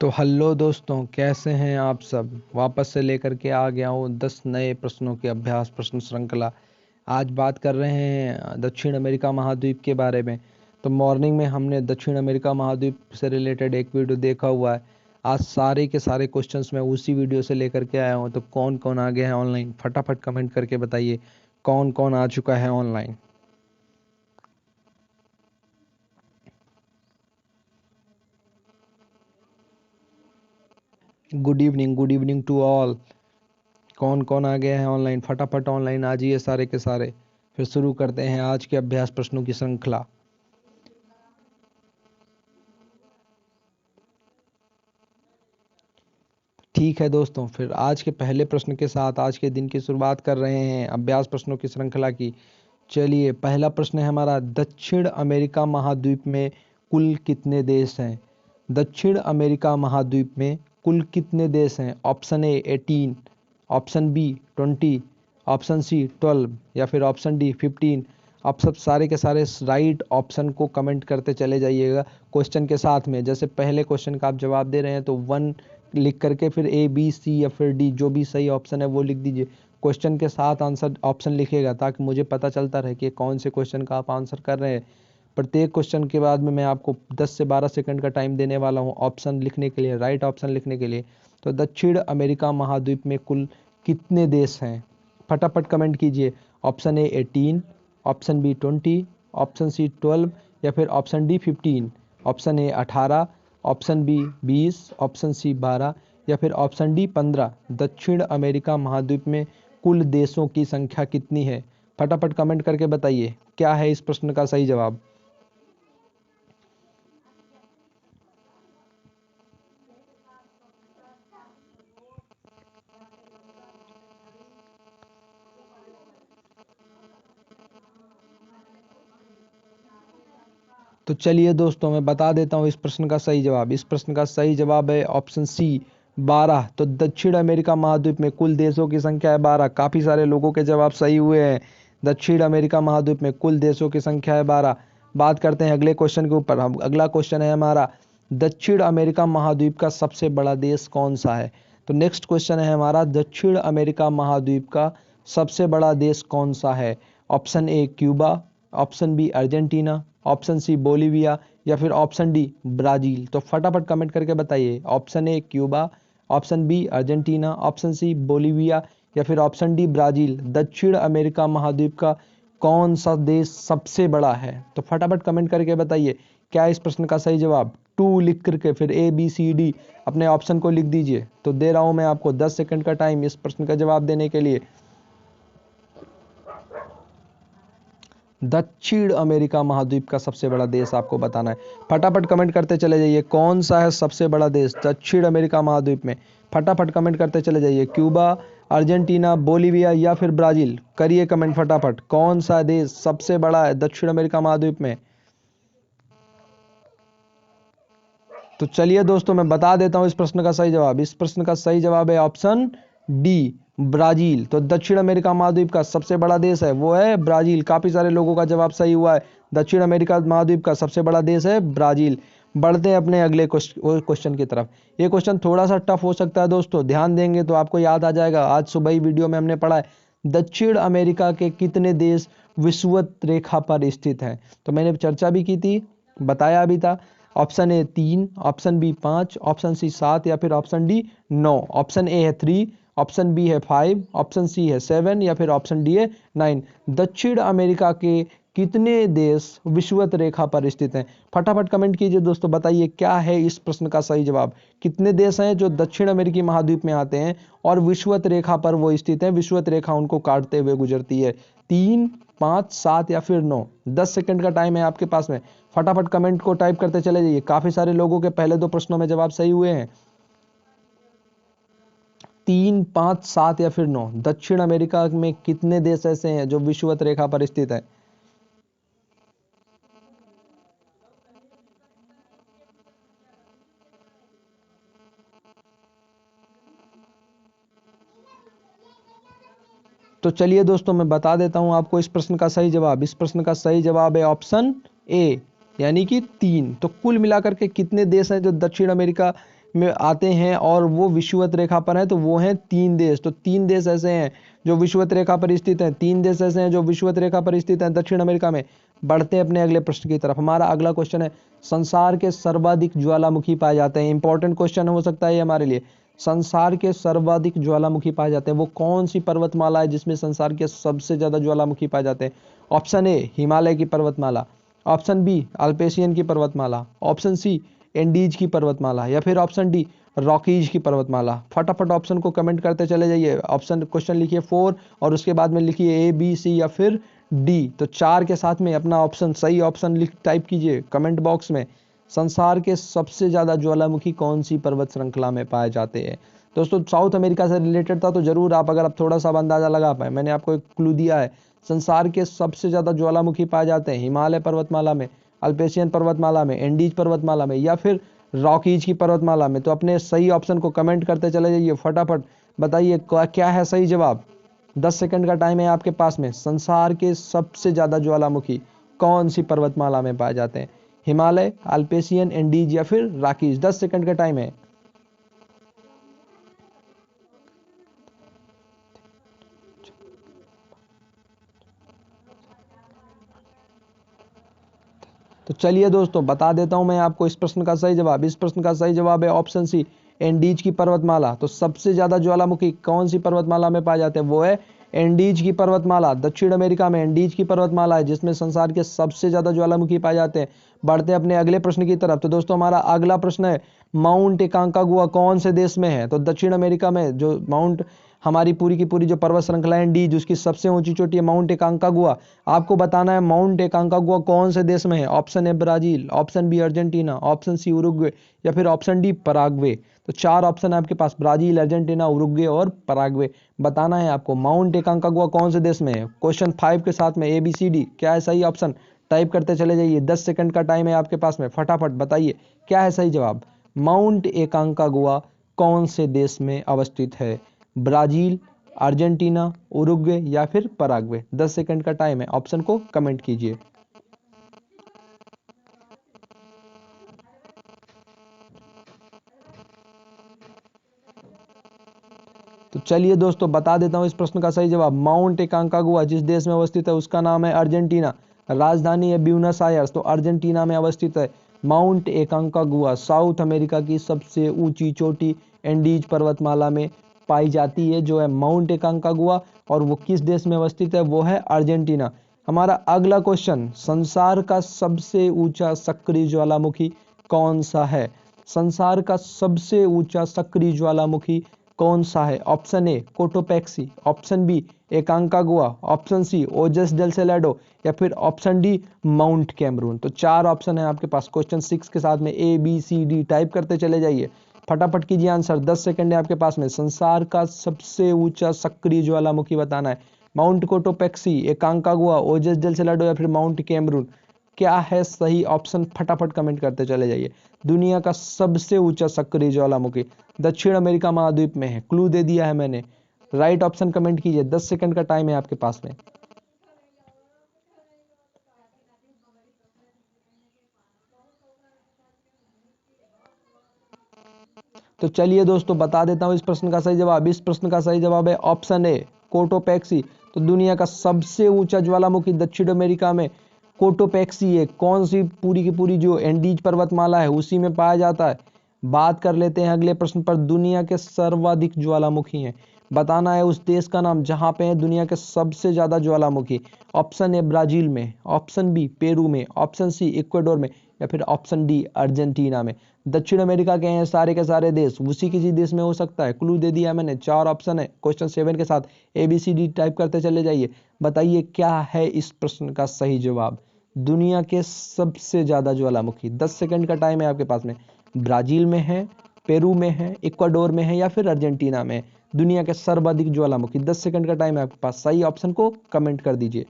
तो हेलो दोस्तों, कैसे हैं आप सब। वापस से लेकर के आ गया हूँ 10 नए प्रश्नों की अभ्यास प्रश्न श्रृंखला। आज बात कर रहे हैं दक्षिण अमेरिका महाद्वीप के बारे में। तो मॉर्निंग में हमने दक्षिण अमेरिका महाद्वीप से रिलेटेड एक वीडियो देखा हुआ है। आज सारे के सारे क्वेश्चंस मैं उसी वीडियो से लेकर के आया हूँ। तो कौन कौन आ गया है ऑनलाइन, फटाफट कमेंट करके बताइए कौन कौन आ चुका है online. Good evening to all. कौन कौन आ गया है ऑनलाइन, फटाफट ऑनलाइन आ जाइए सारे के सारे। फिर शुरू करते हैं आज के अभ्यास प्रश्नों की श्रृंखला। ठीक है दोस्तों, फिर आज के पहले प्रश्न के साथ आज के दिन की शुरुआत कर रहे हैं अभ्यास प्रश्नों की श्रृंखला की। चलिए, पहला प्रश्न है हमारा, दक्षिण अमेरिका महाद्वीप में कुल कितने देश हैं। दक्षिण अमेरिका महाद्वीप में कुल कितने देश हैं। Option A 18, option B 20, option C 12 या फिर ऑप्शन डी 15। आप सब सारे के सारे राइट ऑप्शन को कमेंट करते चले जाइएगा क्वेश्चन के साथ में। जैसे पहले क्वेश्चन का आप जवाब दे रहे हैं तो 1 लिख करके फिर ए बी सी या फिर डी, जो भी सही ऑप्शन है वो लिख दीजिए। क्वेश्चन के साथ आंसर ऑप्शन लिखेगा ताकि मुझे पता चलता रहे कि कौन से क्वेश्चन का आप आंसर कर रहे हैं। प्रत्येक क्वेश्चन के बाद में मैं आपको 10 से 12 सेकंड का टाइम देने वाला हूं ऑप्शन लिखने के लिए, राइट ऑप्शन लिखने के लिए। तो दक्षिण अमेरिका महाद्वीप में कुल कितने देश हैं, फटाफट कमेंट कीजिए। Option A 18, option B 20, option C 12 या फिर option D 15। Option A 18, option B 20, option C 12 या फिर ऑप्शन डी 15। दक्षिण अमेरिका महाद्वीप में कुल देशों की संख्या कितनी है, फटाफट कमेंट करके बताइए क्या है इस प्रश्न का सही जवाब। तो चलिए दोस्तों, मैं बता देता हूँ इस प्रश्न का सही जवाब। इस प्रश्न का सही जवाब है ऑप्शन सी 12। तो दक्षिण अमेरिका महाद्वीप में कुल देशों की संख्या है 12। काफ़ी सारे लोगों के जवाब सही हुए हैं। दक्षिण अमेरिका महाद्वीप में कुल देशों की संख्या है 12। बात करते हैं अगले क्वेश्चन के ऊपर। हम अगला क्वेश्चन है हमारा, दक्षिण अमेरिका महाद्वीप का सबसे बड़ा देश कौन सा है। तो नेक्स्ट क्वेश्चन है हमारा, दक्षिण अमेरिका महाद्वीप का सबसे बड़ा देश कौन सा है। Option A Cuba, option B Argentina, option C Bolivia या फिर ऑप्शन डी ब्राजील। तो फटाफट कमेंट करके बताइए। Option A Cuba, option B Argentina, option C Bolivia या फिर ऑप्शन डी ब्राजील। दक्षिण अमेरिका महाद्वीप का कौन सा देश सबसे बड़ा है। तो फटाफट कमेंट करके बताइए क्या इस प्रश्न का सही जवाब। 2 लिख करके फिर ए बी सी डी अपने ऑप्शन को लिख दीजिए। तो दे रहा हूं मैं आपको 10 सेकंड का टाइम इस प्रश्न का जवाब देने के लिए। दक्षिण अमेरिका महाद्वीप का सबसे बड़ा देश आपको बताना है। फटाफट कमेंट करते चले जाइए कौन सा है सबसे बड़ा देश दक्षिण अमेरिका महाद्वीप में। फटाफट कमेंट करते चले जाइए, क्यूबा, अर्जेंटीना, बोलीविया या फिर ब्राजील। करिए कमेंट फटाफट, कौन सा देश सबसे बड़ा है दक्षिण अमेरिका महाद्वीप में। तो चलिए दोस्तों, मैं बता देता हूं इस प्रश्न का सही जवाब। इस प्रश्न का सही जवाब है ऑप्शन डी ब्राजील। तो दक्षिण अमेरिका महाद्वीप का सबसे बड़ा देश है वो है ब्राजील। काफी सारे लोगों का जवाब सही हुआ है। दक्षिण अमेरिका महाद्वीप का सबसे बड़ा देश है ब्राजील। बढ़ते हैं अपने अगले क्वेश्चन की तरफ। ये क्वेश्चन थोड़ा सा टफ हो सकता है दोस्तों, ध्यान देंगे तो आपको याद आ जाएगा। आज सुबह ही वीडियो में हमने पढ़ा है दक्षिण अमेरिका के कितने देश विषुवत रेखा पर स्थित हैं। तो मैंने चर्चा भी की थी, बताया भी था। Option A 3, option B 5, option C 7 या फिर ऑप्शन डी 9। ऑप्शन ए है 3, ऑप्शन बी है 5, ऑप्शन सी है 7 या फिर ऑप्शन डी है 9। दक्षिण अमेरिका के कितने देश विषुवत रेखा पर स्थित हैं। फटाफट कमेंट कीजिए दोस्तों, बताइए क्या है इस प्रश्न का सही जवाब। कितने देश हैं जो दक्षिण अमेरिकी महाद्वीप में आते हैं और विषुवत रेखा पर वो स्थित हैं, विषुवत रेखा उनको काटते हुए गुजरती है। 3, 5, 7 या फिर 9। 10 सेकंड का टाइम है आपके पास में। फटाफट कमेंट को टाइप करते चले जाइए। काफी सारे लोगों के पहले 2 प्रश्नों में जवाब सही हुए हैं। 3, 5, 7 या फिर 9। दक्षिण अमेरिका में कितने देश ऐसे हैं जो विषुवत रेखा पर स्थित है। तो चलिए दोस्तों, मैं बता देता हूं आपको इस प्रश्न का सही जवाब। इस प्रश्न का सही जवाब है ऑप्शन ए यानी कि 3। तो कुल मिलाकर के कितने देश हैं जो दक्षिण अमेरिका में आते हैं और वो विषुवत रेखा पर हैं, तो वो हैं 3 देश। तो 3 देश ऐसे हैं जो विषुवत रेखा पर स्थित हैं, 3 देश ऐसे हैं जो विषुवत रेखा पर स्थित हैं दक्षिण अमेरिका में। बढ़ते हैं अपने अगले प्रश्न की तरफ। हमारा अगला क्वेश्चन है, संसार के सर्वाधिक ज्वालामुखी पाए जाते हैं। इंपॉर्टेंट क्वेश्चन हो सकता है ये हमारे लिए। संसार के सर्वाधिक ज्वालामुखी पाए जाते हैं, वो कौन सी पर्वतमाला है जिसमें संसार के सबसे ज्यादा ज्वालामुखी पाए जाते हैं? ऑप्शन ए हिमालय की पर्वतमाला, ऑप्शन बी अल्पेशियन की पर्वतमाला, ऑप्शन सी एंडीज की पर्वतमाला, या फिर ऑप्शन डी रॉकीज की पर्वतमाला। फटाफट ऑप्शन को कमेंट करते चले जाइए। ऑप्शन क्वेश्चन लिखिए 4 और उसके बाद में लिखिए ए बी सी या फिर डी। तो 4 के साथ में अपना ऑप्शन, सही ऑप्शन लिख टाइप कीजिए कमेंट बॉक्स में। संसार के सबसे ज्यादा ज्वालामुखी कौन सी पर्वत श्रृंखला में पाए जाते हैं? दोस्तों साउथ अमेरिका से रिलेटेड था, तो जरूर आप अगर आप थोड़ा सा अंदाजा लगा पाए, मैंने आपको एक क्लू दिया है। संसार के सबसे ज्यादा ज्वालामुखी पाए जाते हैं हिमालय पर्वतमाला में, अल्पेशियन पर्वतमाला में, एंडीज पर्वतमाला में, या फिर रॉकीज की पर्वतमाला में। तो अपने सही ऑप्शन को कमेंट करते चले जाइए। फटाफट बताइए क्या है सही जवाब। 10 सेकंड का टाइम है आपके पास में। संसार के सबसे ज्यादा ज्वालामुखी कौन सी पर्वतमाला में पाए जाते हैं? हिमालय, अल्पेशियन, एंडीज या फिर रॉकीज। 10 सेकंड का टाइम है। तो चलिए दोस्तों बता देता हूं मैं आपको इस प्रश्न का सही जवाब। इस प्रश्न का सही जवाब है ऑप्शन सी एंडीज की पर्वतमाला। तो सबसे ज्यादा ज्वालामुखी कौन सी पर्वतमाला में पाए जाते हैं? वो है एंडीज की पर्वतमाला। दक्षिण अमेरिका में एंडीज की पर्वतमाला है जिसमें संसार के सबसे ज्यादा ज्वालामुखी पाए जाते हैं। बढ़ते हैं अपने अगले प्रश्न की तरफ। तो दोस्तों हमारा अगला प्रश्न है, माउंट एकांकागुआ कौन से देश में है? तो दक्षिण अमेरिका में जो माउंट, हमारी पूरी की पूरी जो पर्वत श्रृंखला है एंडीज, उसकी सबसे ऊंची चोटी है माउंट एकांकागुआ। आपको बताना है माउंट एकांकागुआ कौन से देश में है। Option A Brazil, option B Argentina, option C Uruguay या फिर ऑप्शन डी पराग्वे। तो 4 ऑप्शन है आपके पास, ब्राजील, अर्जेंटीना, उरुग्वे और पराग्वे। बताना है आपको माउंट एकांकागुआ कौन से देश में है। क्वेश्चन 5 के साथ में ए बी सी डी क्या है सही ऑप्शन, टाइप करते चले जाइए। 10 सेकंड का टाइम है आपके पास में। फटाफट बताइए क्या है सही जवाब। माउंट एकांकागुआ कौन से देश में अवस्थित है? ब्राजील, अर्जेंटीना, उरुग्वे या फिर पराग्वे। 10 सेकंड का टाइम है, ऑप्शन को कमेंट कीजिए। तो चलिए दोस्तों बता देता हूं इस प्रश्न का सही जवाब। माउंट एकांकागुआ जिस देश में अवस्थित है उसका नाम है अर्जेंटीना। राजधानी है ब्यूनस आयर्स, तो अर्जेंटीना में अवस्थित है माउंट एकांकागुआ। साउथ अमेरिका की सबसे ऊंची चोटी एंडीज पर्वतमाला में पाई जाती है जो है माउंट एकांकागुआ, और वो किस देश में अवस्थित है? वो है अर्जेंटीना। हमारा अगला क्वेश्चन, संसार का सबसे ऊंचा सक्रिय ज्वालामुखी कौन सा है? संसार का सबसे ऊंचा सक्रिय ज्वालामुखी कौन सा है? Option A Cotopaxi, option B Aconcagua, option C Ojos del Salado या फिर ऑप्शन डी माउंट कैमरून। तो 4 ऑप्शन है आपके पास क्वेश्चन 6 के साथ में, A B C D type करते चले जाइए। फटाफट कीजिए आंसर, 10 सेकंड है आपके पास में। संसार का सबसे ऊंचा सक्रिय ज्वालामुखी बताना है। माउंट कोटोपैक्सी, एकांकागुआ, ओजस डेल सेलेडो या फिर माउंट कैमरून। क्या है सही ऑप्शन, फटाफट कमेंट करते चले जाइए। दुनिया का सबसे ऊंचा सक्रिय ज्वालामुखी दक्षिण अमेरिका महाद्वीप में है। क्लू दे दिया है मैंने। राइट ऑप्शन कमेंट कीजिए। 10 सेकंड का टाइम है आपके पास में। तो चलिए दोस्तों बता देता हूं इस प्रश्न का सही जवाब। इस प्रश्न का सही जवाब है ऑप्शन ए कोटोपैक्सी। तो दुनिया का सबसे ऊंचा ज्वालामुखी दक्षिण अमेरिका में कोटोपैक्सी है। कौन सी? पूरी की पूरी जो एंडीज पर्वतमाला है उसी में पाया जाता है। बात कर लेते हैं अगले प्रश्न पर। दुनिया के सर्वाधिक ज्वालामुखी हैं, बताना है उस देश का नाम जहां पे है दुनिया के सबसे ज्यादा ज्वालामुखी। ऑप्शन ए ब्राजील में, ऑप्शन बी पेरू में, ऑप्शन सी इक्वाडोर में या फिर ऑप्शन डी अर्जेंटीना में। दक्षिण अमेरिका के हैं सारे के सारे देश, उसी किसी देश में हो सकता है। क्लू दे दिया मैंने। 4 ऑप्शन है क्वेश्चन 7 के साथ, A B C D type करते चले जाइए। बताइए क्या है इस प्रश्न का सही जवाब। दुनिया के सबसे ज्यादा ज्वालामुखी, 10 सेकंड का टाइम है आपके पास में। ब्राजील में है, पेरू में है, इक्वाडोर में है या फिर अर्जेंटीना में। दुनिया के सर्वाधिक ज्वालामुखी, 10 सेकंड का टाइम है आपके पास। सही ऑप्शन को कमेंट कर दीजिए।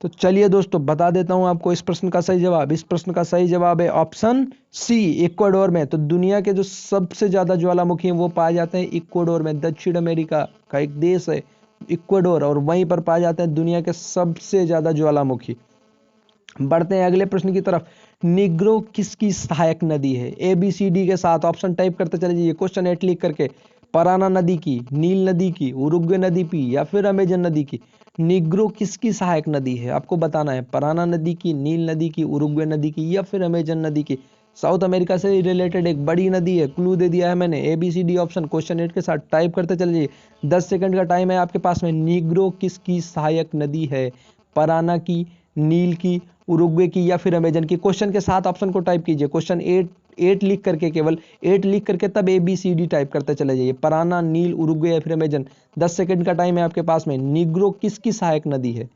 तो चलिए दोस्तों बता देता हूं आपको इस प्रश्न का सही जवाब। इस प्रश्न का सही जवाब है ऑप्शन सी इक्वाडोर में। तो दुनिया के जो सबसे ज्यादा ज्वालामुखी हैं वो पाए जाते हैं इक्वाडोर में। दक्षिण अमेरिका का एक देश है, इक्वाडोर, और वहीं पर पाए जाते हैं दुनिया के सबसे ज्यादा ज्वालामुखी। बढ़ते हैं अगले प्रश्न की तरफ। निग्रो किसकी सहायक नदी है? ए बी सी डी के साथ ऑप्शन टाइप करते चले जाइए क्वेश्चन 8 लिख करके। पराना नदी की, नील नदी की, उरुग्वे नदी की, या फिर अमेजन नदी की? निग्रो किसकी सहायक नदी है आपको बताना है। पराना नदी की, नील नदी की, उरुग्वे नदी की, या फिर अमेजन नदी की? साउथ अमेरिका से रिलेटेड एक बड़ी नदी है, क्लू दे दिया है मैंने। A B C D option question 8 के साथ टाइप करते चले जाइए। 10 सेकंड का टाइम है आपके पास में। निग्रो किसकी सहायक नदी है? पराना की, नील की, उरुग्वे की, या फिर अमेजन की? क्वेश्चन के साथ ऑप्शन को टाइप कीजिए। क्वेश्चन 8 लिख करके, केवल 8 लिख करके तब A B C D type करते चले जाइए। पराना, नील, उरुग्वे या फिर अमेजन। 10 सेकंड का टाइम है आपके पास में। निग्रो किसकी सहायक नदी है?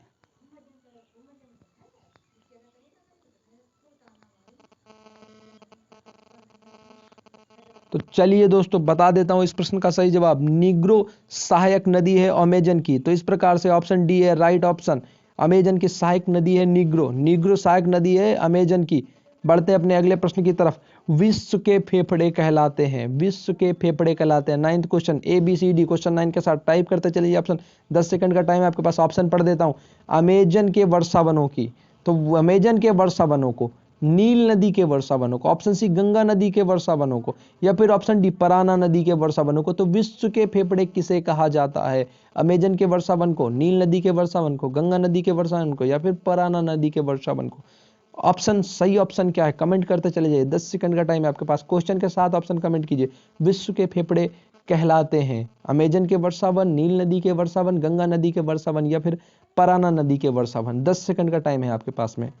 तो चलिए दोस्तों बता देता हूं इस प्रश्न का सही जवाब। निग्रो सहायक नदी है अमेजन की। तो इस प्रकार से ऑप्शन डी है राइट ऑप्शन। अमेजन की सहायक नदी है निग्रो। निग्रो सहायक नदी है अमेजन की। बढ़ते हैं अपने अगले प्रश्न की तरफ। विश्व के फेफड़े कहलाते हैं। विश्व के फेफड़े कहलाते हैं। 9th question, A B C D question 9 के साथ टाइप करते चलिए ऑप्शन। 10 सेकंड का टाइम है आपके पास। ऑप्शन पढ़ देता हूं। अमेजन के वर्षा वनों की, तो अमेजन के वर्षा वनों को, नील नदी के वर्षा वनों को, ऑप्शन सी गंगा नदी के वर्षा वनों को, या फिर ऑप्शन डी पराना नदी के वर्षा वनों को? तो विश्व के फेफड़े किसे कहा जाता है? अमेजन के वर्षा वन को, नील नदी के वर्षा वन को, गंगा नदी के वर्षा वन को, या फिर पराना नदी के वर्षा वन को? ऑप्शन सही ऑप्शन क्या है कमेंट करते चले जाइए। 10 सेकंड का टाइम है आपके पास। क्वेश्चन के साथ ऑप्शन कमेंट कीजिए। विश्व के फेफड़े कहलाते हैं अमेजन के वर्षावन, नील नदी के वर्षावन, गंगा नदी के वर्षावन, या फिर पराना नदी के वर्षावन? 10 सेकंड का टाइम है आपके पास में।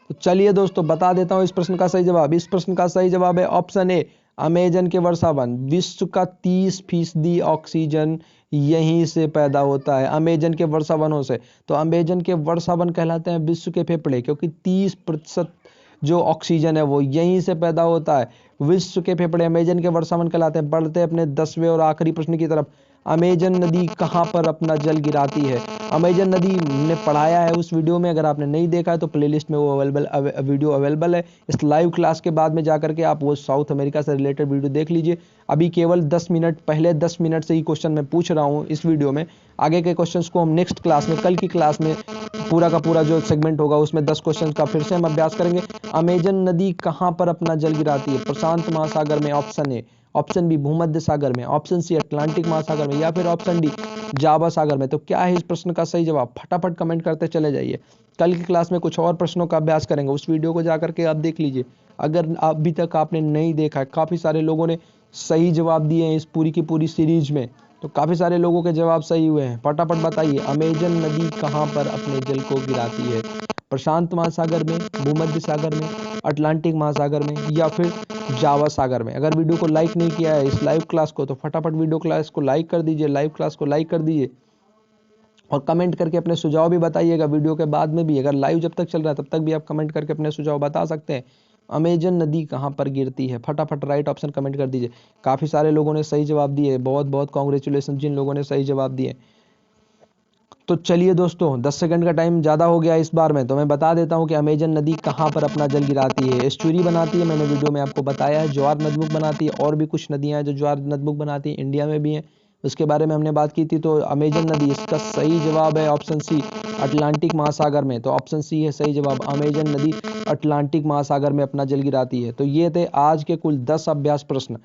तो चलिए दोस्तों बता देता हूं इस प्रश्न का सही जवाब। इस प्रश्न का सही जवाब है ऑप्शन ए, अमेजन के वर्षावन। विश्व का 30% ऑक्सीजन यहीं से पैदा होता है, अमेजन के वर्षावनों से। तो अमेजन के वर्षावन कहलाते हैं विश्व के फेफड़े, क्योंकि 30% जो ऑक्सीजन है वो यहीं से पैदा होता है। विश्व के फेफड़े अमेजन के वर्षावन कहलाते हैं। बढ़ते अपने 10वें और आखिरी प्रश्न की तरफ। अमेजन नदी कहाँ पर अपना जल गिराती है? अमेजन नदी ने पढ़ाया है उस वीडियो में, अगर आपने नहीं देखा है तो प्लेलिस्ट में वो वीडियो अवेलेबल है। इस लाइव क्लास के बाद में जाकर के आप वो साउथ अमेरिका से रिलेटेड वीडियो देख लीजिए। अभी केवल 10 मिनट पहले 10 मिनट से ही क्वेश्चन मैं पूछ रहा हूँ इस वीडियो में। आगे के क्वेश्चंस को हम नेक्स्ट क्लास में, कल की क्लास में पूरा का पूरा जो सेगमेंट होगा उसमें 10 क्वेश्चन का फिर से हम अभ्यास करेंगे। अमेजन नदी कहाँ पर अपना जल गिराती है? प्रशांत महासागर में, ऑप्शन ए। ऑप्शन बी भूमध्य सागर में, ऑप्शन सी अटलांटिक महासागर में, या फिर ऑप्शन डी जावा सागर में? तो क्या है इस प्रश्न का सही जवाब? फटाफट कमेंट करते चले जाइए। कल की क्लास में कुछ और प्रश्नों का अभ्यास करेंगे, उस वीडियो को जाकर के आप देख लीजिए। अगर अभी तक आपने नहीं देखा है, काफी सारे लोगों ने सही जवाब दिए हैं इस पूरी की पूरी सीरीज में, तो काफी सारे लोगों के जवाब सही हुए हैं। फटाफट बताइए अमेजन नदी कहाँ पर अपने जल को गिराती है? प्रशांत महासागर में, भूमध्य सागर में, अटलांटिक महासागर में, या फिर जावा सागर में? अगर वीडियो को लाइक नहीं किया है इस लाइव क्लास को, तो फटाफट वीडियो क्लास को लाइक कर दीजिए, लाइव क्लास को लाइक कर दीजिए, और कमेंट करके अपने सुझाव भी बताइएगा वीडियो के बाद में भी। अगर लाइव जब तक चल रहा है तब तक भी आप कमेंट करके अपने सुझाव बता सकते हैं। अमेजन नदी कहाँ पर गिरती है? फटाफट राइट ऑप्शन कमेंट कर दीजिए। काफी सारे लोगों ने सही जवाब दिए, बहुत बहुत कॉन्ग्रेचुलेसन जिन लोगों ने सही जवाब दिए। तो चलिए दोस्तों 10 सेकंड का टाइम ज़्यादा हो गया इस बार में, तो मैं बता देता हूं कि अमेजन नदी कहाँ पर अपना जल गिराती है। एस्चुरी बनाती है, मैंने वीडियो में आपको बताया है। ज्वार नदमुख बनाती है, और भी कुछ नदियां हैं जो ज्वार नदमुख बनाती हैं, इंडिया में भी हैं, उसके बारे में हमने बात की थी। तो अमेजन नदी, इसका सही जवाब है ऑप्शन सी, अटलांटिक महासागर में। तो ऑप्शन सी है सही जवाब, अमेजन नदी अटलांटिक महासागर में अपना जल गिराती है। तो ये थे आज के कुल 10 अभ्यास प्रश्न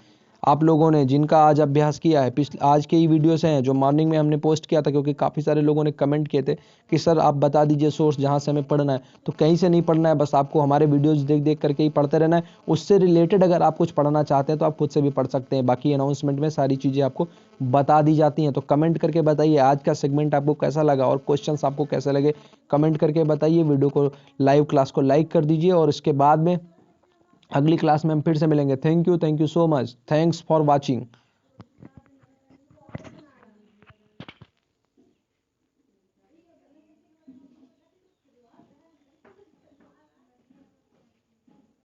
आप लोगों ने जिनका आज अभ्यास किया है। पिछले आज के ही वीडियो से हैं जो मॉर्निंग में हमने पोस्ट किया था, क्योंकि काफ़ी सारे लोगों ने कमेंट किए थे कि सर आप बता दीजिए सोर्स जहां से हमें पढ़ना है। तो कहीं से नहीं पढ़ना है, बस आपको हमारे वीडियोस देख देख करके ही पढ़ते रहना है। उससे रिलेटेड अगर आप कुछ पढ़ना चाहते हैं तो आप खुद से भी पढ़ सकते हैं। बाकी अनाउंसमेंट में सारी चीज़ें आपको बता दी जाती हैं। तो कमेंट करके बताइए आज का सेगमेंट आपको कैसा लगा और क्वेश्चन आपको कैसे लगे, कमेंट करके बताइए। वीडियो को, लाइव क्लास को लाइक कर दीजिए, और इसके बाद में अगली क्लास में हम फिर से मिलेंगे। Thank you so much, thanks for watching.